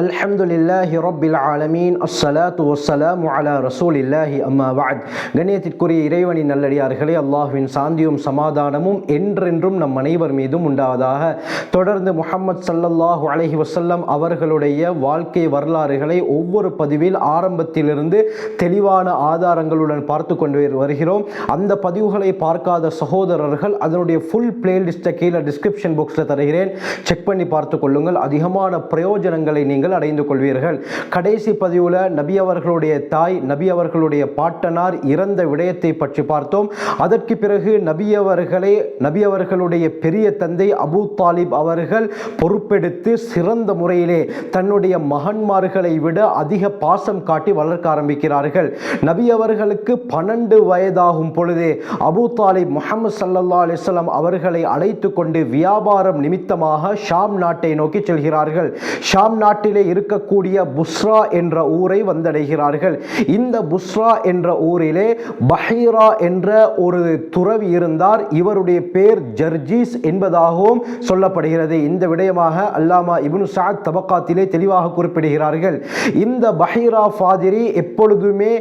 அல்ஹம்துலில்லாஹி ரப்பில் ஆலமீன் அஸ்ஸலாத்து வஸ்ஸலாமு அலா ரசூலில்லாஹி அம்மா பஅத். கண்ணியத்திற்குரிய இறைவனின் நல்லடியார்களே, அல்லாஹ்வின் சாந்தியும் சமாதானமும் என்றென்றும் நம் அனைவர் மீதும் உண்டாவதாக. தொடர்ந்து முஹம்மது ஸல்லல்லாஹு அலைஹி வஸல்லம் அவர்களுடைய வாழ்க்கை வரலாறுகளை ஒவ்வொரு பதிவில் ஆரம்பத்திலிருந்து தெளிவான ஆதாரங்களுடன் பார்த்து கொண்டு வருகிறோம். அந்த பதிவுகளை பார்க்காத சகோதரர்கள் அதனுடைய ஃபுல் பிளேலிஸ்ட்டை கீழே டிஸ்கிரிப்ஷன் பாக்ஸில் தருகிறேன், செக் பண்ணி பார்த்து கொள்ளுங்கள். அதிகமான பிரயோஜனங்களை நீங்கள் அடைந்து கொள்வீர்கள். கடைசி பதிவுல நபி அவர்களுடைய தாய், நபி அவர்களுடைய பாட்டனார் இறந்த விடயத்தை பற்றி பார்த்தோம். அதற்கு பிறகு நபி அவர்களுடைய பெரிய தந்தை அபூ தாலிப் அவர்கள் பொறுப்பெடுத்து சிறந்த முறையிலே தன்னுடைய மகன்மார்களை விட அதிக பாசம் காட்டி வளர்க்க ஆரம்பிக்கிறார்கள். நபி அவர்களுக்கு 12 வயதாகும் பொழுதே அபூ தாலிப் முஹம்மது ஸல்லல்லாஹு அலைஹி வஸல்லம் அவர்களை அழைத்து கொண்டு வியாபாரம் நிமித்தமாக ஷாம் நாட்டை நோக்கி செல்கிறார்கள். ஷாம் நாட்டிலே இருக்கக்கூடிய புஸ்ரா என்ற ஊரை வந்தடைகிறார்கள். இந்த புஸ்ரா என்ற ஊரிலே பஹீரா என்ற ஒரு துறவி இருந்தார். இவருடைய பேர் ஜர்ஜீஸ் என்பதாகவும் சொல்லப்படுகிறது. இந்த விடயமாக அல்லாமா இப்னு சஅத் தபக்காத்திலே தெளிவாக குறிப்பிடுகிறார்கள். இந்த பஹீரா ஃபாதிரி எப்பொழுதுமே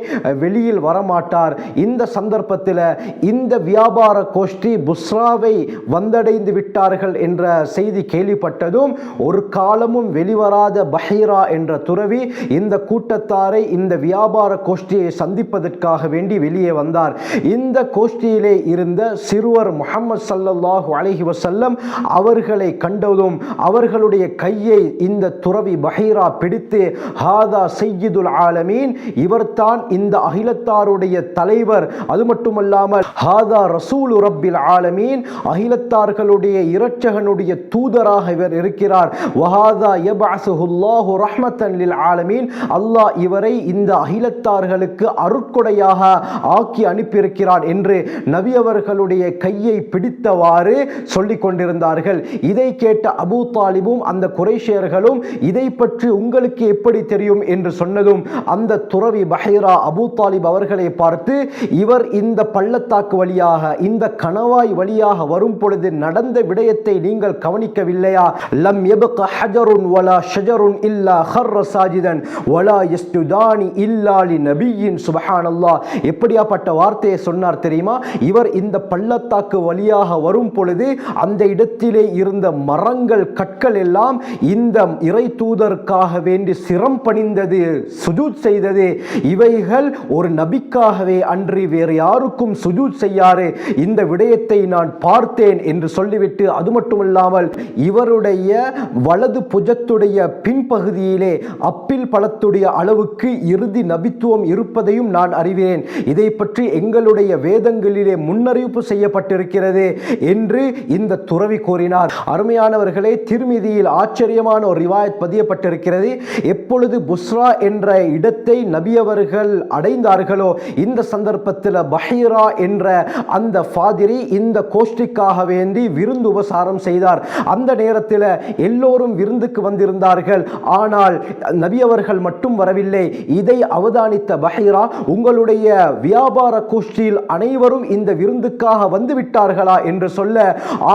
வெளியில் வரமாட்டார். இந்த சந்தர்ப்பத்தில் இந்த வியாபார கோஷ்டி புஸ்ராவை வந்தடைந்து விட்டார்கள் என்ற செய்தி கேள்விப்பட்டதும் ஒரு காலமும் வெளிவராத பஹீரா என்ற துறவி இந்த கூட்டத்தாரை, இந்த வியாபார கோஷ்டியை சந்திப்பதற்காக வேண்டி வெளியே வந்தார். இந்த கோஷ்டியிலே இருந்த சிறுவர் முஹம்மது ஸல்லல்லாஹு அலைஹி வஸல்லம் அவர்களை கண்டதும் அவர்களுடைய கையை இந்த துறவி பஹீரா பிடித்து, ஹாதா சய்யிதுல் ஆலமீன், இவர்தான் இந்த அகிலத்தாருடைய தலைவர், அது மட்டுமல்லாமல் ஹாதா ரசூலு ரப்பில் ஆலமீன், அகிலத்தார்களுடைய இரட்சகனுடைய தூதராக இவர் இருக்கிறார், வஹாதா யபஅஸுஹுல்லாஹு ரஹ்மத்தன் லில் ஆலமீன், அல்லாஹ் இவரை இந்த அகிலத்தார்களுக்கு அருட்கொடையாக ஆக்கி அனுப்பியிருக்கிறார் என்று நபி அவர்களுடைய கையை பிடித்தவாறு சொல்லிக் கொண்டிருந்தார்கள். இதை கேட்ட அபூ தாலிபும் அந்த குறைஷியர்களும் இதை பற்றி உங்களுக்கு எப்படி தெரியும் என்று சொன்னதும் அந்த துறவி பஹீரா அபூ தாலிப் அவர்களை பார்த்து, இவர் இந்த பள்ளத்தாக்கு வழியாக, இந்த கணவாய் வழியாக வரும் பொழுது நடந்த விடயத்தை நீங்கள் கவனிக்கவில்லையா? லம் யபக ஹஜருன் வலா ஷஜருன் இல்லா ஹர்ர சாஜிதன் வலா யஸ்ஜுதானி இல்லா லிநபியின். சுப்ஹானல்லாஹ், எப்படியாப்பட்ட வார்த்தையை சொன்னார் தெரியுமா? இவர் இந்த பள்ளத்தாக்கு வழியாக வரும் பொழுது அந்த இடத்திலே இருந்த மரங்கள், கற்கள் எல்லாம் இந்த இறை தூதருக்காக வேண்டி சிரம் பணிந்தது, சுஜூத் செய்தது. இவைகள் ஒரு நபிக்காகவே அன்றி வேறு யாருக்கும் சுஜூத் செய்யாறு. இந்த விடயத்தை நான் பார்த்தேன் என்று சொல்லிவிட்டு, அது மட்டுமல்லாமல் இவருடைய வலது புஜத்துடைய பின்பகுதியிலே அப்பிள் பழத்துடைய அளவுக்கு இறுதி நபித்துவம் இருப்பதையும் நான் அறிவேன். இதை பற்றி எங்களுடைய வேதங்களிலே முன்னறிவிப்பு செய்யப்பட்டிருக்கிறது என்று இந்த துறவி கூறினார். அருமையானவர்களே, திருமிதியில் ஆச்சரியமான ஒரு ரிவாயத் பதியப்பட்டிருக்கிறது. எப்பொழுது புஸ்ரா என்ற இடத்தை நபி அவர்கள் அடைந்தார்களோ, இந்த சந்தர்ப்பத்தில் பஹீரா என்ற அந்த ஃபாதிரி இந்த கோஷ்டிக்காக வேண்டி விருந்து உபசாரம் செய்தார். அந்த நேரத்தில் எல்லோரும் விருந்துக்கு வந்திருந்தார்கள். ஆனால் நபி அவர்கள் மட்டும் வரவில்லை. இதை அவதானித்த பஹீரா, உங்களுடைய வியாபார கோஷ்டியில் அனைவரும் இந்த விருந்துக்காக வந்துவிட்டார்களா என்று சொல்ல,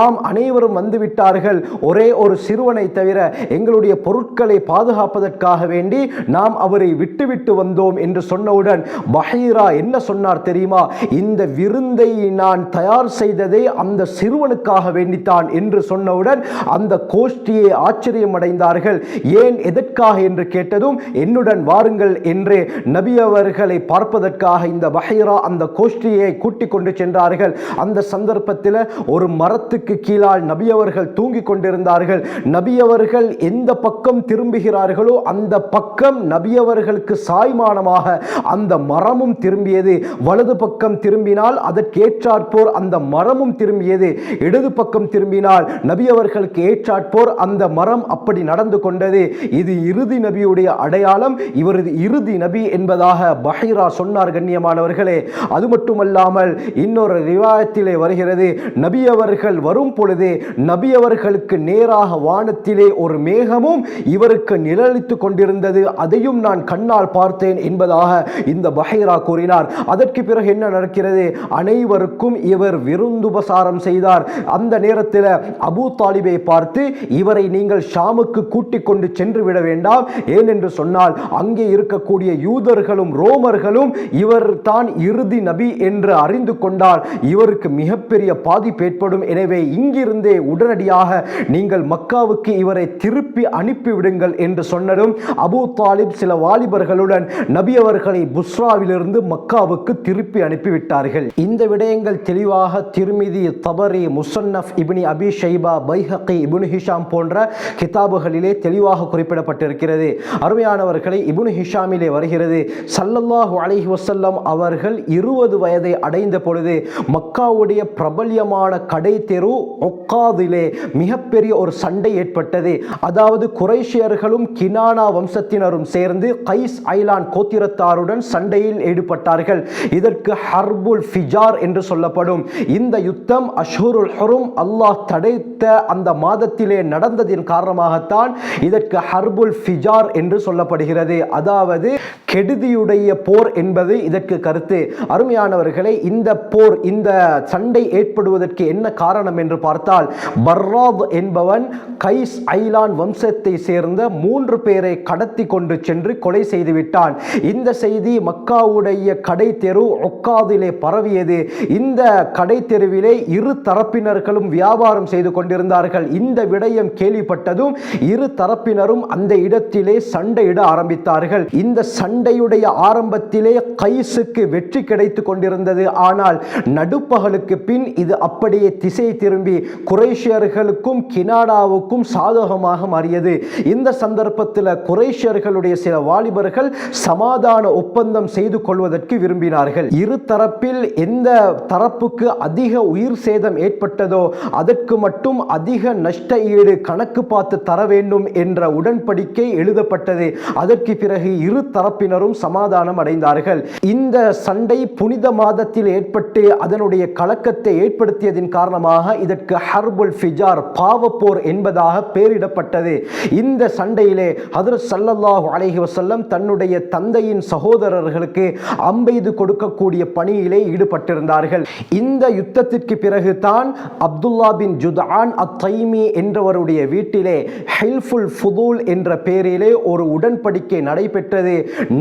ஆம், அனைவரும் வந்துவிட்டார்கள், ஒரே ஒரு சிறுவனை தவிர எங்களுடைய பொருட்களை பாதுகாப்பதற்காக வேண்டி நாம் அவரை விட்டுவிட்டு வந்தோம் என்று சொன்னவுடன் பஹீரா என்ன சொன்னார் தெரியுமா? இந்த விருந்தை நான் தயார் செய்ததே அந்த சிறுவனுக்காக வேண்டித்தான் என்று சொன்னவுடன் அந்த கோஷ்டியை ஆச்சரியம் அடைந்தார்கள். ஏன், எதற்காக என்று கேட்டதும், என்னுடன் வாருங்கள் என்று நபி அவர்களை பார்ப்பதற்காக இந்த பஹீரா அந்த கோஷ்டியை கூட்டிக் கொண்டு சென்றார்கள். அந்த சந்தர்ப்பத்தில் ஒரு மரத்துக்கு கீழால் நபி அவர்கள் தூங்கிக் கொண்டிருந்தார்கள். நபி அவர்கள் எந்த பக்கம் திரும்புகிறார்களோ அந்த பக்கம் நபி அவர்களுக்கு சாய்மானமாக அந்த மரமும் திரும்பியது. வலது பக்கம் திரும்பினால் அதற்கு ஏற்றாற்போர் அந்த மரமும் திரும்பியது. இடது பக்கம் திரும்பினால் நபி அவர்களுக்கு ஏற்றாற்போர் அந்த மரம் அப்படி நடந்து கொண்டது. இது இறுதி நபியுடைய அடையாளம், இவரது இறுதி நபி என்பதாக பஹீரா சொன்னார். கண்ணியமானவர்களே, அது மட்டுமல்லாமல் இன்னொரு ரிவாயத்திலே வருகிறது, நபி அவர்கள் வரும் பொழுது நபி அவர்களுக்கு நேராக வானத்திலே ஒரு மேகமும் இவருக்கு நிழலித்துக் கொண்டிருந்தது. அதையும் நான் கண்ணால் பார்த்தேன் என்பதாக இந்த பஹீரா கூறினார். அதற்கு பிறகு என்ன நடக்கிறது? அனைவருக்கும் இவர் விருந்துபசாரம் செய்தார். அந்த நேரத்தில் அபூ தாலிபை பார்த்து, இவரை நீங்கள் ஷாமுக்கு கூட்டிக் கொண்டு கொண்டு சென்று விட வேண்டாம். ஏனென்று சொன்னால் அங்கே இருக்கக்கூடிய யூதர்களும் ரோமர்களும் இவர் தான் இறுதி நபி என்று அறிந்து கொண்டால் இவருக்கு மிகப்பெரிய பாதிப்பு ஏற்படும். எனவே இங்கிருந்தே உடனடியாக நீங்கள் மக்காவுக்கு இவரை திருப்பி அனுப்பிவிடுங்கள் என்று சொன்னதும் அபூ தாலிப் சில வாலிபர்களுடன் நபி அவர்களை புஸ்ராவிலிருந்து மக்காவுக்கு திருப்பி அனுப்பிவிட்டார்கள். இந்த விடயங்கள் தெளிவாக திர்மிதி, தபரி, முஸன்னஃப் இப்னு அபி ஷைபா, பைஹகி, இப்னு ஹிஷாம் போன்ற கிதாபுகளிலே தெளிவாக குறிப்பிடப்பட்டிருக்கிறது. அருமையானவர்களை, இப்னு ஹிஷாமிலே வருகிறது, ஸல்லல்லாஹு அலைஹி வஸல்லம் அவர்கள் 20 வயதை அடைந்த பொழுது மக்காவுடைய பிரபல்யமான கடை தெரு ஒக்காதிலே மிகப்பெரிய ஒரு சண்டை ஏற்பட்டது. அதாவது குறைஷியர்களும் கினானா வம்சத்தினரும் சேர்ந்து கைஸ் ஐலான் கோத்திரத்தாருடன் சண்டையில் ஈடுபட்டார்கள். இதற்கு ஹர்புல் ஃபிஜார் என்று சொல்லப்படும். இந்த யுத்தம் அஷ்ஹுருல் ஹுரும், அல்லாஹ் தடைத்த அந்த மாதத்திலே நடந்ததின் காரணமாகத்தான் இதற்கு ஹர்புல் ஃபிஜார் என்று சொல்லப்படுகிறது. அதாவது கெடுதியுடைய போர் என்பது இதற்கு கருத்து. அருமையானவர்களை, இந்த போர், இந்த சண்டை ஏற்படுவதற்கு என்ன காரணம் என்று பார்த்தால், பர்ராத் என்பவன் கைஸ் ஐலான் வம்சத்தை சேர்ந்த 3 பேரை கடத்தி கொண்டு சென்று கொலை செய்து விட்டான். இந்த செய்தி மக்காவுடைய கடை தெரு ஒக்காதிலே பரவியது. இந்த கடை தெருவிலே இரு தரப்பினர்களும் வியாபாரம் செய்து கொண்டிருந்தார்கள். இந்த விடயம் கேள்விப்பட்டதும் இரு தரப்பினரும் அந்த இடத்திலே சண்டையிட ஆரம்பித்தார்கள். இந்த சண்டையுடைய ஆரம்பத்திலே கைஸுக்கு வெற்றி கிடைத்துக் கொண்டிருந்தது. ஆனால் நடுப்பகலுக்கு பின் இது அப்படியே திசை திரும்பி குறைஷியர்களுக்கும் கினானாவுக்கும் சாதகமாக மாறியது. இந்த சந்தர்ப்பத்தில் குறைஷியர்களுடைய சில வாலிபர்கள் சமாதான ஒப்பந்தம் செய்து கொள்வதற்கு விரும்பினார்கள். இரு தரப்பில் எந்த தரப்புக்கு அதிக உயிர் சேதம் ஏற்பட்டதோ அதற்கு மட்டும் அதிக நஷ்ட ஈடு கணக்கு பார்த்து தர வேண்டும் என்ற உடன்படிக்கை எழுதப்பட்டது. அதற்கு பிறகு இரு தரப்பினரும் சமாதானம் அடைந்தார்கள். இந்த சண்டை புனித மாதத்தில் ஏற்பட்டு அதனுடைய கலக்கத்தை ஏற்படுத்தியதின் காரணமாக இதற்கு ஹர்புல் ஃபிஜார், பாவப்போர் என்பதாக பெயரிடப்பட்டது. இந்த சண்டையிலே ஹஜ்ரத் ஸல்லல்லாஹு அலைஹி வஸல்லம் தன்னுடைய தந்தையின் சகோதரர்களுக்கு அம்பெய்து கொடுக்கக்கூடிய பணியிலே ஈடுபட்டிருந்தார்கள். இந்த யுத்தத்திற்கு பிறகு தான் அப்துல்லா பின் ஜுதான் அத்-தைமி என்றவருடைய வீட்டிலே ஹில்ஃபுல் ஃபுதூல் என்ற பெயரிலே ஒரு உடன்படிக்கை நடைபெற்றது.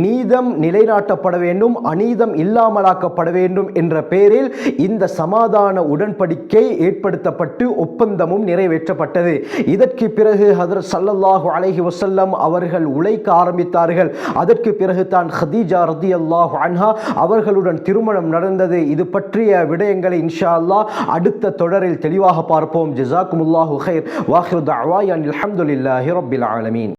நீதம் நிலைநாட்டப்பட வேண்டும், அநீதம் இல்லாமலாக்கப்பட வேண்டும் என்ற பெயரில் இந்த சமாதான உடன்படிக்கை ஏற்படுத்தப்பட்டு ஒப்பந்தமும் நிறைவேற்றப்பட்டது. இதற்கு பிறகு ஹஜ்ரத் ஸல்லல்லாஹு அலைஹி வஸல்லம் அவர்கள் உழைக்க ஆரம்பித்தார்கள். அதற்கு பிறகு தான் ஹதீஜா ரலியல்லாஹு அன்ஹா அவர்களுடன் திருமணம் நடந்தது. இது பற்றிய விடயங்களை இன்ஷா அல்லாஹ் அடுத்த தொடரில் தெளிவாக பார்ப்போம். ஜஸாக்குமுல்லாஹு கைர். வாஹிரு தஅவானா அல்ஹம்துலில்லாஹி ரப்பில் ஆலமீன்.